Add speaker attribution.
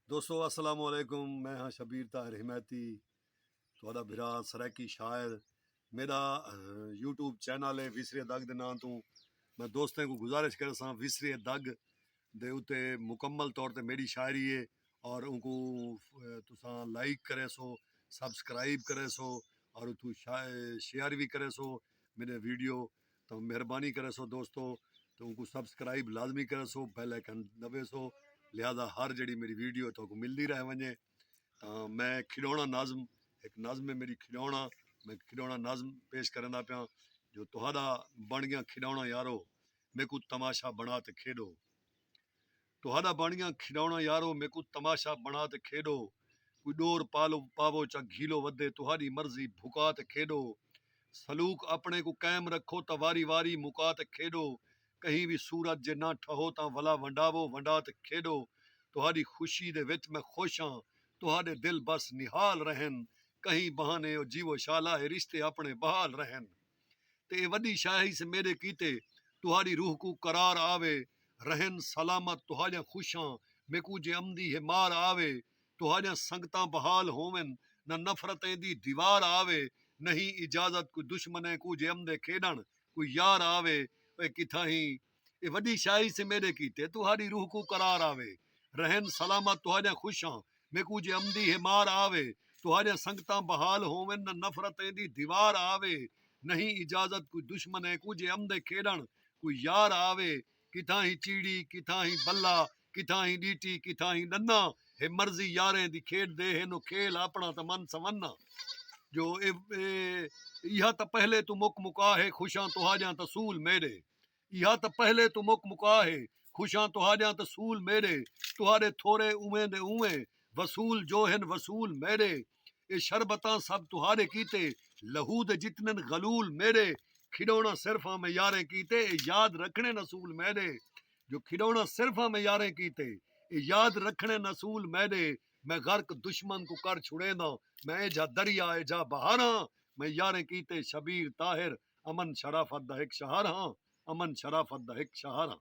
Speaker 1: दोस्तों अस्सलाम वालेकुम। मैं हाँ शबीर ताहिर हिमैती, थोड़ा भिरा सरैकी शायर। मेरा यूट्यूब चैनल है विसरे दग दे नाम तो मैं दोस्तों को गुजारिश कर सा विसरे दग दे उते मुकम्मल तौर पे मेरी शायरी है और उनको तुसा लाइक करे सो, सब्सक्राइब करे सो और तू शेयर भी करे सो मेरे वीडियो। तो मेहरबानी करे सो दोस्तों, तो उनको सब्सक्राइब लाजमी करे सो, बेल आइकन दबे सो, लिहाजा हर जड़ी मेरी वीडियो तो मिलती रह वजे। मैं खिलौना नाज़म, एक नज़म है मेरी खिलौना, मैं खिलौना नज़म पेश करना पाया। जो तुहाड़ा बन गया खिलौना यारो, मैं को तमाशा बना ते खेडो। तुहाड़ा बन गया खिलौना यारो, मैं को तमाशा बना ते खेडो। कोई डोर पालो पावो चा घीलो वधे, तुहाड़ी मर्जी भुका ते खेडो। सलूक अपने को कायम रखो त वारी वारी मुका ते खेडो। कहीं भी सूरज जे ना ठहो ता वला वंडावो वंडा ते खेडो। तुहाड़ी खुशी दे विच मैं खुश हाँ, तुहाडे दिल बस निहाल रहन। कहीं बहाने ओ जीवो शाला है, रिश्ते अपने बहाल रहन। ते वड्डी शाही से मेरे कीते, तुहाड़ी रूह को करार आवे। रहन सलामत तुहाड़ियां खुशां, मेकू जे अमदी है मार आवे। तुहाड़ियां संगतां बहाल होवन, न नफरतें दी दीवार आवे। नहीं इजाजत कोई दुश्मने को जे अमदे खेडन, कोई यार आवे। ए किथा ही ए वड्डी शाही से मेरे कीते, तुहाड़ी रूह को करार आवे। रहन सलामत तुहाड़ियां खुशां, मेकू जे अमदी है मार आवे। तुहाड़ियां संगतां बहाल होवन, न नफरतें दी दीवार आवे। नहीं इजाजत कोई दुश्मन है कुछ अमदे खेडन, कोई यार आवे। किथा ही चीड़ी किथा ही बल्ला, किथा ही डीटी किथा ही नन्ना। हे मर्जी यारें दी खेड दे, हे नो खेल अपना त मन सवन्ना। जो यह तो पहले तू मुक मुका है, खुशां तुहाजा तसूल मेरे। यह तो पहले तू मुक मुका है, खुशां तुहाजा तसूल मेरे। तुहारे थोड़े उमें दे उमें, वसूल जो हैं वसूल मेरे। ये शरबतां सब तुहारे कीते, लहू दे जितनन गलूल मेरे। खिडौना सिर्फा में यारें कीते, याद रखने नसूल मेरे। जो खिडौना सिर्फा में यारें कीते, याद रखने नसूल मेरे। मैं गर्क दुश्मन को कर छुड़ेंदा, मैं जा दरिया ए जा बहारा। मैं यारें कीते शबीर ताहिर, अमन शराफत दा एक शहर हाँ, अमन शराफत दा एक शहर हाँ।